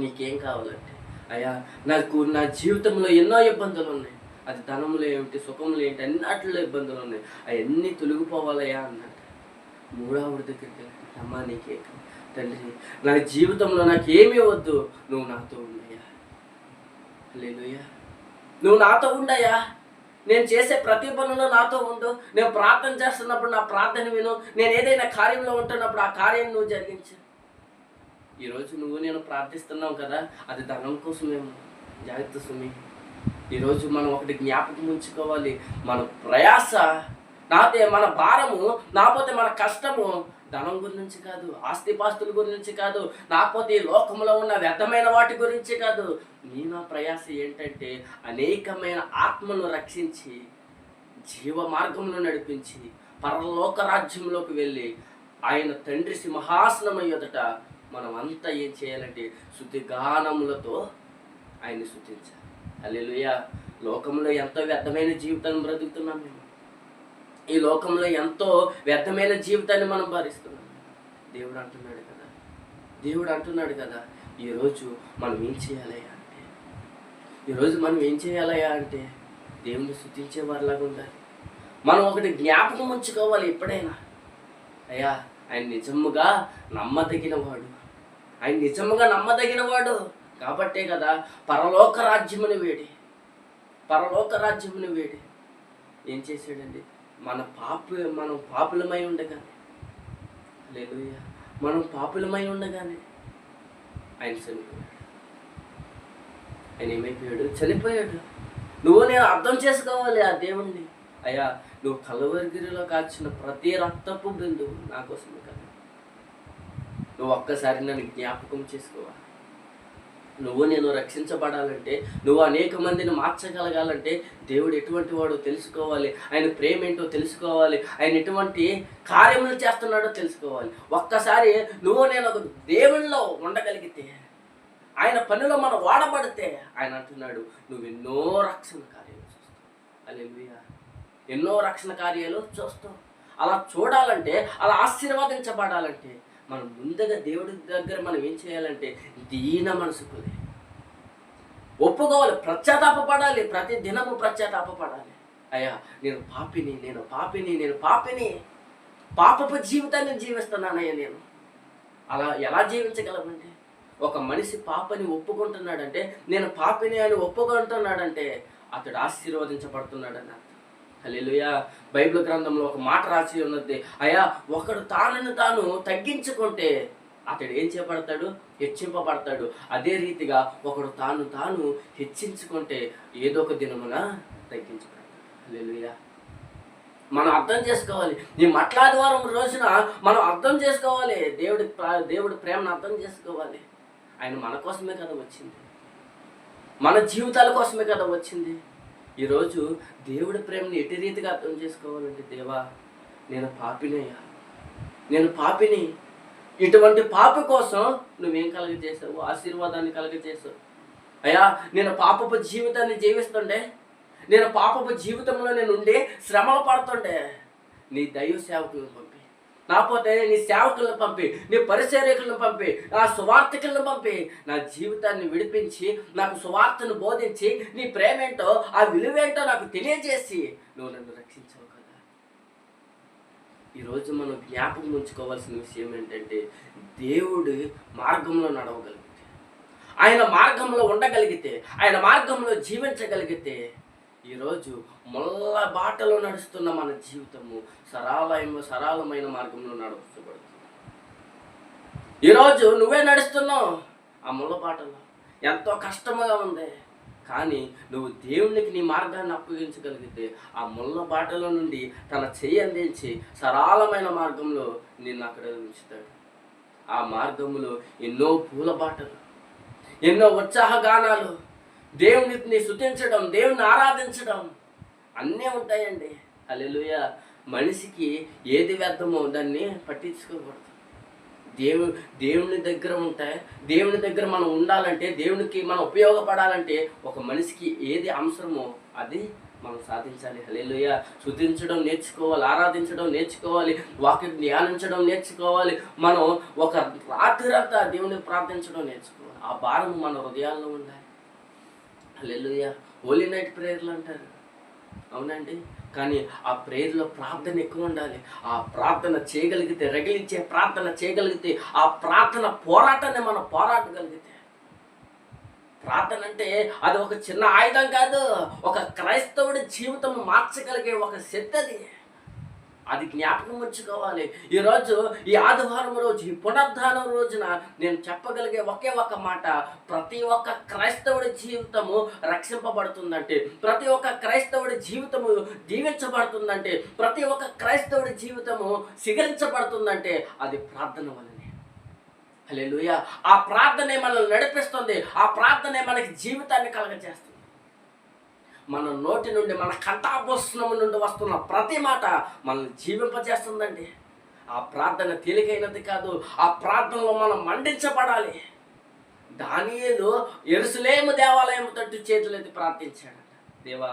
Speaker 1: నీకేం కావాలంటే, అయ్యా నాకు నా జీవితంలో ఎన్నో ఇబ్బందులు ఉన్నాయి, అది ధనంలో ఏమిటి, సుఖంలో ఏంటి, అన్నిటిలో ఇబ్బందులు ఉన్నాయి, అవన్నీ తొలగిపోవాలయ్యా అన్నట్టు. మూడో ఆవిడ దగ్గరికి వెళ్ళాను, అమ్మ నీకే తండ్రి నా జీవితంలో నాకేమీ వద్దు, నువ్వు నాతో ఉండయ్యా. హల్లెలూయా. నువ్వు నాతో ఉండయ్యా, నేను చేసే ప్రతి పనుల్లో నాతో ఉండు, నేను ప్రార్థన చేస్తున్నప్పుడు నా ప్రార్థన విను, నేను ఏదైనా కార్యంలో ఉంటున్నప్పుడు ఆ కార్యం నువ్వు జరిగించు. ఈరోజు నువ్వు నేను ప్రార్థిస్తున్నావు కదా, అది ధనం కోసమేమో. జాగ్రత్త సుమి. ఈరోజు మనం ఒకటి జ్ఞాపకం ఉంచుకోవాలి, మన ప్రయాస మన భారము నాపోతే మన కష్టము ధనం గురించి కాదు, ఆస్తిపాస్తుల గురించి కాదు, నాకపోతే ఈ లోకంలో ఉన్న వ్యర్థమైన వాటి గురించి కాదు. నా ప్రయాస ఏంటంటే అనేకమైన ఆత్మను రక్షించి జీవ మార్గంలో నడిపించి పరలోక రాజ్యంలోకి వెళ్ళి ఆయన తండ్రి సింహాసనం ఎదుట మనం అంతా ఏం చేయాలంటే స్తుతిగానములతో ఆయన్ని స్తుతించాలి. హల్లెలూయా. లోకంలో ఎంతో వ్యర్థమైన జీవితాన్ని బ్రతుకుతున్నాం మేము, ఈ లోకంలో ఎంతో వ్యర్థమైన జీవితాన్ని మనం భరిస్తున్నాం. దేవుడు అంటున్నాడు కదా, దేవుడు అంటున్నాడు కదా, ఈరోజు మనం ఏం చేయాలయ్యా అంటే ఈరోజు మనం ఏం చేయాలయ్యా అంటే దేవుణ్ణి స్తుతించే వారిలాగా ఉండాలి. మనం ఒకటి జ్ఞాపకం ఉంచుకోవాలి ఎప్పుడైనా, అయ్యా ఆయన నిజముగా నమ్మదగినవాడు, ఆయన నిజముగా నమ్మదగినవాడు కాబట్టే కదా పరలోక రాజ్యముని వేడి ఏం చేశాడండి? మనం పాపులమై ఉండగానే, హల్లెలూయా, మనం పాపులమై ఉండగానే ఆయన చనిపోయాడు. ఆయన ఏమైపోయాడు? చనిపోయాడు. నువ్వు నేను అర్థం చేసుకోవాలి ఆ దేవుణ్ణి. అయ్యా, నువ్వు కలువరిగిరిలో కాచిన ప్రతి రక్తపు బిందువు నా కోసమే కదా. నువ్వు ఒక్కసారి నన్ను జ్ఞాపకం చేసుకోవాలి. నువ్వు నేను రక్షించబడాలంటే, నువ్వు అనేక మందిని మార్చగలగాలంటే దేవుడు ఎటువంటి వాడో తెలుసుకోవాలి, ఆయన ప్రేమ ఏంటో తెలుసుకోవాలి, ఆయన ఎటువంటి కార్యములు చేస్తున్నాడో తెలుసుకోవాలి. ఒక్కసారి నువ్వు నేను ఒక దేవునిలో ఉండగలిగితే, ఆయన పనిలో మనం వాడబడితే, ఆయన అంటున్నాడు నువ్వు ఎన్నో రక్షణ కార్యాలు చూస్తావు. హల్లెలూయా, ఎన్నో రక్షణ కార్యాలు చూస్తావు. అలా చూడాలంటే, అలా ఆశీర్వదించబడాలంటే మనం ముందుగా దేవుడి దగ్గర మనం ఏం చేయాలంటే దీన మనసుకులే ఒప్పుకోవాలి, పశ్చాత్తాపపడాలి, ప్రతి దినము పశ్చాత్తాపపడాలి. అయ్యా నేను పాపిని, పాపపు జీవితాన్ని జీవిస్తున్నానయ్యా. నేను అలా ఎలా జీవించగలమంటే, ఒక మనిషి పాపని ఒప్పుకుంటున్నాడంటే, నేను పాపిని అని ఒప్పుకుంటున్నాడంటే అతడు ఆశీర్వదించబడుతున్నాడని అర్థం. హల్లెలూయా. బైబిల్ గ్రంథంలో ఒక మాట రాసి ఉన్నది, అయ్యా ఒకడు తాను తగ్గించుకుంటే అతడు ఏం చేయబడతాడు? హెచ్చింపబడతాడు. అదే రీతిగా ఒకడు తాను హెచ్చించుకుంటే ఏదో ఒక దినమున తగ్గించబడతాడు. హల్లెలూయా. మనం అర్థం చేసుకోవాలి. ఈ మట్లాదివారం రోజున మనం అర్థం చేసుకోవాలి, దేవుడి ప్రేమను అర్థం చేసుకోవాలి. ఆయన మన కోసమే కదా వచ్చింది, మన జీవితాల కోసమే కదా వచ్చింది. ఈరోజు దేవుడి ప్రేమని ఎట్టి రీతిగా అర్థం చేసుకోవాలంటే, దేవా నేను పాపిని, ఇటువంటి పాపి కోసం నువ్వేం కలగజేసావు? ఆశీర్వాదాన్ని కలగజేసావు. అయ్యా నేను పాపపు జీవితాన్ని జీవిస్తుండే, నేను పాపపు జీవితంలో నేను ఉండి శ్రమలు పడుతుండే, నీ దైవ సేవకులను పంపి, నాపోతే నీ సేవకులను పంపి, నీ పరిచర్యకులను పంపి, నా సువార్థికులను పంపి, నా జీవితాన్ని విడిపించి నాకు సువార్తను బోధించి నీ ప్రేమేంటో ఆ విలువేంటో నాకు తెలియజేసి నువ్వు నన్ను రక్షించవు కదా. ఈరోజు మనం జ్ఞాపకం ఉంచుకోవాల్సిన విషయం ఏంటంటే, దేవుడి మార్గంలో నడవగలిగితే, ఆయన మార్గంలో ఉండగలిగితే, ఆయన మార్గంలో జీవించగలిగితే, ఈరోజు ముళ్ళ బాటలో నడుస్తున్న మన జీవితము సరళమైన మార్గంలో నడుస్తబడుతుంది. ఈరోజు నువ్వే నడుస్తున్నావు ఆ ముళ్ళ బాటలో, ఎంతో కష్టముగా ఉంది. కానీ నువ్వు దేవునికి నీ మార్గాన్ని అప్పగించగలిగితే ఆ ముళ్ళ బాటలో నుండి తన చెయ్యి అందించి సరళమైన మార్గంలో నిన్ను అక్కడ ఉంచుతాడు. ఆ మార్గంలో ఎన్నో పూల బాటలు, ఎన్నో ఉత్సాహగానాలు, దేవుని స్తుతించడం, దేవుని ఆరాధించడం అన్నీ ఉంటాయండి. హల్లెలూయా. మనిషికి ఏది వ్యర్థమో దాన్ని పట్టించుకోకూడదు. దేవుని దగ్గర ఉంటాయి, దేవుని దగ్గర మనం ఉండాలంటే, దేవునికి మనం ఉపయోగపడాలంటే ఒక మనిషికి ఏది అవసరమో అది మనం సాధించాలి. హల్లెలూయా. స్తుతించడం నేర్చుకోవాలి, ఆరాధించడం నేర్చుకోవాలి, వాక్యం ధ్యానించడం నేర్చుకోవాలి. మనం ఒక రాత్రంతా దేవునికి ప్రార్థించడం నేర్చుకోవాలి. ఆ భారం మన హృదయాల్లో ఉండాలి. హల్లెలూయా. హోలీ నైట్ ప్రేయర్లు అంటారు, అవునండి. కానీ ఆ ప్రేయర్లో ప్రార్థన ఎక్కువ ఉండాలి. ఆ ప్రార్థన చేయగలిగితే, రగిలించే ప్రార్థన చేయగలిగితే, ఆ ప్రార్థన పోరాటాన్ని మనం పోరాడగలిగితే, ప్రార్థన అంటే అది ఒక చిన్న ఆయుధం కాదు, ఒక క్రైస్తవుడి జీవితం మార్చగలిగే ఒక శక్తి అది. అది జ్ఞాపకం ఉంచుకోవాలి. ఈరోజు ఈ ఆదివారం రోజు, ఈ పునరుద్ధానం రోజున నేను చెప్పగలిగే ఒకే ఒక మాట, ప్రతి ఒక్క క్రైస్తవుడి జీవితము రక్షింపబడుతుందంటే, ప్రతి ఒక్క క్రైస్తవుడి జీవితము దీవించబడుతుందంటే, ప్రతి ఒక్క క్రైస్తవుడి జీవితము సిగరించబడుతుందంటే అది ప్రార్థన వల్లనే. హల్లెలూయా. ఆ ప్రార్థనే మనల్ని నడిపిస్తుంది, ఆ ప్రార్థనే మనకి జీవితాన్ని కలగజేస్తుంది. మన నోటి నుండి, మన కంఠాభూషణం నుండి వస్తున్న ప్రతి మాట మనల్ని జీవింపజేస్తుందండి. ఆ ప్రార్థన తేలికైనది కాదు, ఆ ప్రార్థనలో మనం మండించబడాలి. దానియేలు యెరూషలేము దేవాలయం తట్టు చేతులెత్తి ప్రార్థించాడట, దేవా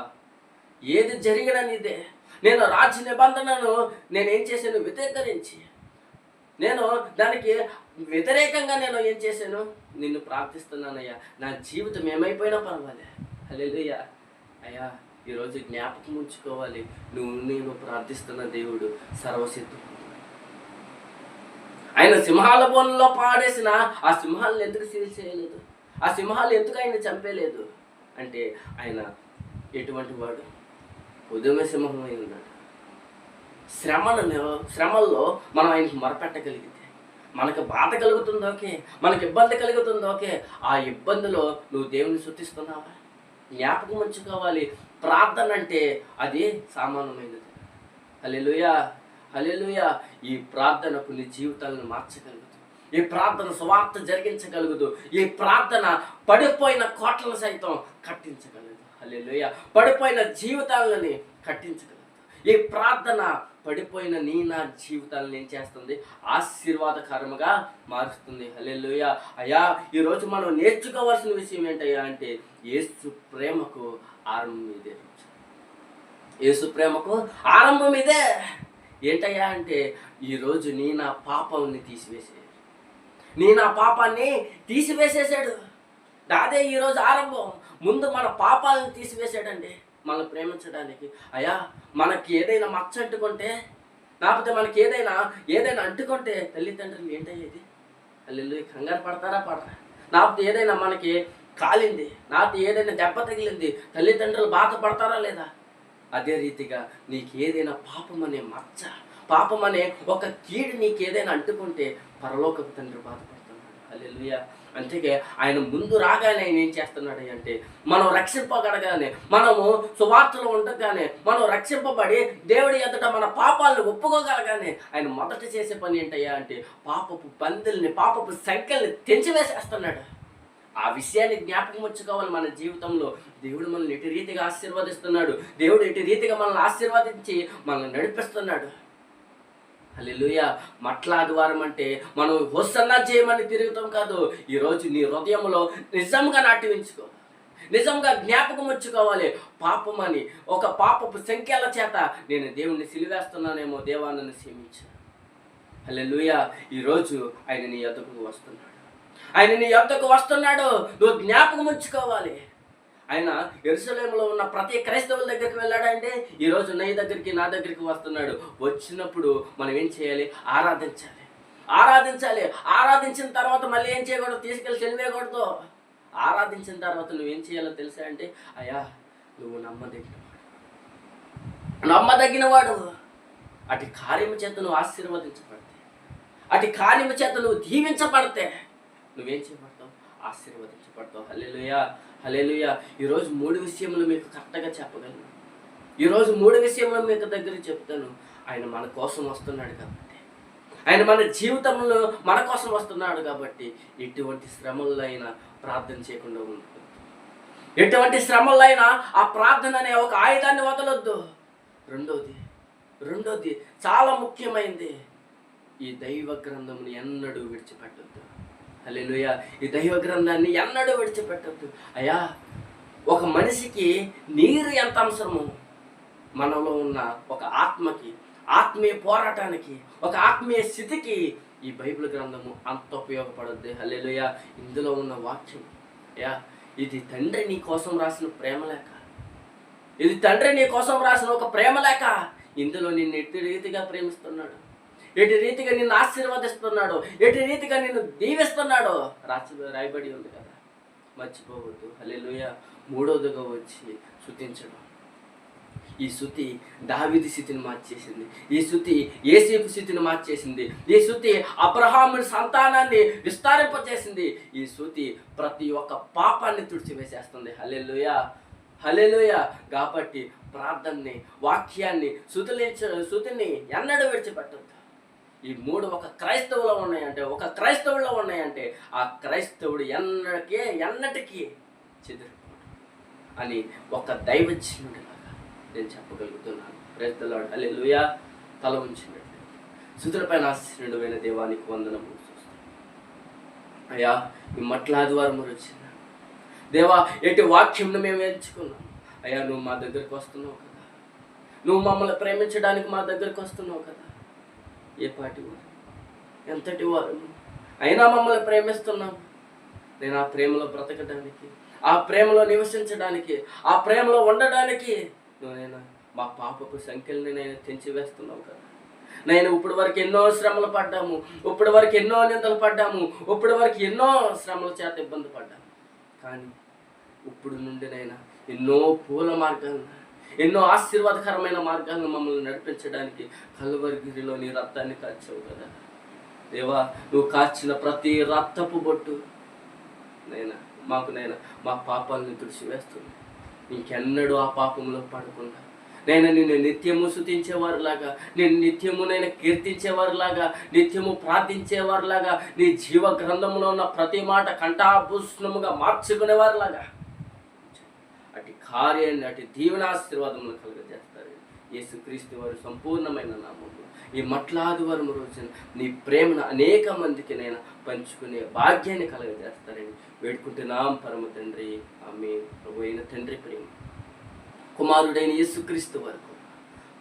Speaker 1: ఏది జరిగినా నీదే, నేను రాజ్య నిబంధనను నేనేం చేశాను? వ్యతిరేకరించి నేను దానికి వ్యతిరేకంగా నేను ఏం చేశాను? నిన్ను ప్రార్థిస్తున్నానయ్యా, నా జీవితం ఏమైపోయినా పర్వాలే. హల్లెలూయా. అయ్యా, ఈరోజు జ్ఞాపకం ఉంచుకోవాలి, నేను ప్రార్థిస్తున్న దేవుడు సర్వసిద్ధుడు. ఆయన సింహాల బోన్లో పాడేసిన ఆ సింహాలను ఎందుకు సీల్ చేయలేదు? ఆ సింహాలు ఎందుకు ఆయన చంపేలేదు అంటే ఆయన ఎటువంటి వాడు? ఉదమ సింహమై ఉన్నాడు. శ్రమల్లో మనం ఆయనకు మొరపెట్టగలిగితే, మనకు బాధ కలుగుతుందో ఓకే, మనకు ఇబ్బంది కలుగుతుందో ఓకే, ఆ ఇబ్బందిలో నువ్వు దేవుని స్తుతిస్తున్నావా? జ్ఞాపకం ఉంచుకోవాలి, ప్రార్థన అంటే అది సామాన్యమైనది. హల్లెలూయా, హల్లెలూయా. ఈ ప్రార్థనకు నీ జీవితాలను మార్చగలుగుతుంది. ఈ ప్రార్థన సువార్త జరిగించగలుగుదు. ఈ ప్రార్థన పడిపోయిన కోటలను సైతం కట్టించగలదు. హల్లెలూయా. పడిపోయిన జీవితాలని కట్టించగలదు. ఈ ప్రార్థన పడిపోయిన నా జీవితాలను ఏం చేస్తుంది? ఆశీర్వాదకరముగా మారుస్తుంది. హల్లెలూయా. అయ్యా, ఈరోజు మనం నేర్చుకోవాల్సిన విషయం ఏంటయ్యా అంటే యేసు ప్రేమకు ఆరంభం ఇదే. యేసు ప్రేమకు ఆరంభం ఇదే. ఏంటయ్యా అంటే ఈరోజు నా పాపాన్ని తీసివేసాడు. నా పాపాన్ని తీసివేసేసాడు. అదే ఈరోజు ఆరంభం. ముందు మన పాపాలను తీసివేసాడండి మనల్ని ప్రేమించడానికి. అయ్యా, మనకి ఏదైనా మచ్చ అంటుకుంటే, లేకపోతే మనకి ఏదైనా అంటుకుంటే తల్లిదండ్రులు ఏంటయ్యేది? హల్లెలూయా, కంగారు పడతారా పడరా? లేకపోతే ఏదైనా మనకి కాలింది, లేకపోతే ఏదైనా దెబ్బ తగిలింది, తల్లిదండ్రులు బాధపడతారా లేదా? అదే రీతిగా నీకు ఏదైనా పాపం అనే మచ్చ, పాపం అనే ఒక కీడు నీకు ఏదైనా అంటుకుంటే పరలోకపు తండ్రి బాధపడుతున్నాడు. హల్లెలూయా. అందుకే ఆయన ముందు రాగానే ఆయన ఏం చేస్తున్నాడు అంటే మనం రక్షింపగలగానే, మనము సువార్తలో ఉండగానే, మనం రక్షింపబడి దేవుడి ఎదుట మన పాపాలను ఒప్పుకోగలగానే ఆయన మొదట చేసే పని ఏంటయ్యా అంటే పాపపు బంధుల్ని, పాపపు సంఖ్యల్ని తెంచివేసేస్తున్నాడు. ఆ విషయాన్ని జ్ఞాపకం ఉంచుకోవాలి మన జీవితంలో. దేవుడు మనల్ని ఎటు రీతిగా ఆశీర్వదిస్తున్నాడు, దేవుడు ఎటు రీతిగా మనల్ని ఆశీర్వదించి మనల్ని నడిపిస్తున్నాడు. హల్లెలూయా. మట్లాదివారం అంటే మనం హోసన్నా చేయమని తిరుగుతాం కాదు. ఈరోజు నీ హృదయంలో నిజంగా నాటి నిజంగా జ్ఞాపకం ఉంచుకోవాలి. పాపమని ఒక పాపపు సంఖ్యల చేత నేను దేవుణ్ణి సిలివేస్తున్నానేమో, దేవా నన్ను క్షమించు. హల్లెలూయా. ఈరోజు ఆయన నీ యొద్దకు వస్తున్నాడు. ఆయన నీ యొద్దకు వస్తున్నాడు. నువ్వు జ్ఞాపకం ఉంచుకోవాలి. ఆయన యెరూషలేములో ఉన్న ప్రతి క్రైస్తవుల దగ్గరికి వెళ్ళాడంటే ఈరోజు నీ దగ్గరికి, నా దగ్గరికి వస్తున్నాడు. వచ్చినప్పుడు మనం ఏం చేయాలి? ఆరాధించాలి. ఆరాధించిన తర్వాత మళ్ళీ ఏం చేయకూడదు? తీసుకెళ్ళి చెలివేయకూడదు. ఆరాధించిన తర్వాత నువ్వేం చేయాలో తెలుసా అంటే అయ్యా, నువ్వు నమ్మదగిన వాడు. అటు కార్యము చేత నువ్వు ఆశీర్వదించబడితే, అటు కార్యము చేత నువ్వు దీవించబడితే నువ్వేం చేయబడతావు? ఆశీర్వదించబడతావు. హల్లెలూయా, హల్లెలూయా. ఈరోజు 3 విషయములు మీకు కరెక్ట్గా చెప్పగలను. ఈరోజు 3 విషయములు మీకు దగ్గర చెప్తాను. ఆయన మన కోసం వస్తున్నాడు కాబట్టి, ఆయన మన జీవితంలో మన కోసం వస్తున్నాడు కాబట్టి ఎటువంటి శ్రమల్లో అయినా ప్రార్థన చేయకుండా ఉండదు. ఎటువంటి శ్రమల్లో అయినా ఆ ప్రార్థన అనే ఒక ఆయుధాన్ని వదలొద్దు. రెండోది చాలా ముఖ్యమైనది, ఈ దైవ గ్రంథమును ఎన్నడూ విడిచిపెట్టొద్దు. హల్లెలూయా. ఈ దైవ గ్రంథాన్ని ఎన్నడూ విడిచిపెట్టొద్దు. అయ్యా, ఒక మనిషికి నీరు ఎంత అవసరమో మనలో ఉన్న ఒక ఆత్మకి, ఆత్మీయ పోరాటానికి, ఒక ఆత్మీయ స్థితికి ఈ బైబిల్ గ్రంథము అంత ఉపయోగపడుద్ది. హల్లెలూయా. ఇందులో ఉన్న వాక్యం అయ్యా, ఇది తండ్రి నీ కోసం రాసిన ప్రేమలేఖ. ఇది తండ్రి నీ కోసం రాసిన ఒక ప్రేమలేఖ. ఇందులో నిన్ను ఎట్టి రీతిగా ప్రేమిస్తున్నాడు, ఎటు రీతిగా నిన్ను ఆశీర్వదిస్తున్నాడు, ఎటు రీతిగా నిన్ను దీవిస్తున్నాడో రాయబడి ఉంది కదా, మర్చిపోవద్దు. హల్లెలూయా. 3వదిగా వచ్చి స్తుతించడం. ఈ స్తుతి దావీదు స్థితిని మార్చేసింది. ఈ స్తుతి యేసేపు స్థితిని మార్చేసింది. ఈ స్తుతి అబ్రహాము సంతానాన్ని విస్తరింపచేసింది. ఈ స్తుతి ప్రతి ఒక్క పాపాన్ని తుడిచివేసేస్తుంది. హల్లెలూయా, హల్లెలూయా. కాబట్టి ప్రార్థనని, వాక్యాన్ని, స్తుతిని ఎన్నడూ విడిచిపెట్టొద్దు. ఈ 3 ఒక క్రైస్తవులో ఉన్నాయంటే ఆ క్రైస్తవుడు ఎన్నటికీ చెదిరిపోడు అని ఒక దైవజనుడిలాగా నేను చెప్పగలుగుతున్నాను. Praise the lord. హల్లెలూయా. తల ఉంచినట్టు సుతులపైన ఆశీనుడైన దేవానికి వందనము. అయ్యా, ఈ మట్లాదివారం వచ్చింది దేవా, ఎటు వాక్యంను మేము ఎంచుకున్నాం. అయ్యా, నువ్వు మా దగ్గరికి వస్తున్నావు కదా, నువ్వు మమ్మల్ని ప్రేమించడానికి మా దగ్గరికి వస్తున్నావు కదా. ఏ పాటి వారు ఎంతటి వారు అయినా మమ్మల్ని ప్రేమిస్తున్నావు. నేను ఆ ప్రేమలో బ్రతకడానికి, ఆ ప్రేమలో నివసించడానికి, ఆ ప్రేమలో ఉండడానికి నేను మా పాపపు సంఖ్యల్ని నేను తెంచివేస్తున్నావు కదా. నేను ఇప్పటి వరకు ఎన్నో శ్రమలు పడ్డాము, ఇప్పటి వరకు ఎన్నో నిందలు పడ్డాము, ఇప్పటి వరకు ఎన్నో శ్రమల చేత ఇబ్బంది పడ్డాము. కానీ ఇప్పుడు నుండి నైనా ఎన్నో పూల మార్గాలను, ఎన్నో ఆశీర్వాదకరమైన మార్గాలను మమ్మల్ని నడిపించడానికి కల్వరిగిరిలో నీ రక్తాన్ని కాచావు కదా దేవా. నువ్వు కాచిన ప్రతి రక్తపు బొట్టు నైనా మా పాపాలను తుడిచివేస్తుంది. ఇంకెన్నడూ ఆ పాపంలో పడకుండా నిన్ను నిత్యము స్తుతించేవారిలాగా, నేను నిత్యము కీర్తించేవారిలాగా, నిత్యము ప్రార్థించేవారిలాగా, నీ జీవ గ్రంథంలో ఉన్న ప్రతి మాట కంఠాభూషణముగా మార్చుకునేవారిలాగా అటు కార్యాన్ని, అటు దీవెనాశీర్వాదములు కలుగజేస్తారు యేసుక్రీస్తు వారి సంపూర్ణమైన నామములో ఈ మట్లాదివారం రోజున నీ ప్రేమను అనేక మందికి నేను పంచుకునే భాగ్యాన్ని కలుగజేస్తారని వేడుకుంటున్నాం పరమ తండ్రి. ఆమేన్. ప్రభు అయిన తండ్రి ప్రేమ, కుమారుడైన యేసుక్రీస్తు వరకు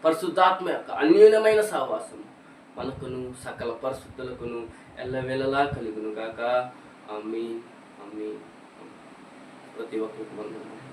Speaker 1: పరిశుద్ధాత్మ యొక్క అన్యూనమైన సహవాసము మనకును సకల పరిశుద్ధులకును ఎల్లవేళలా కలుగును గాక. ఆమేన్. ఆమేన్. ప్రతి ఒక్కరికి వందనాలు.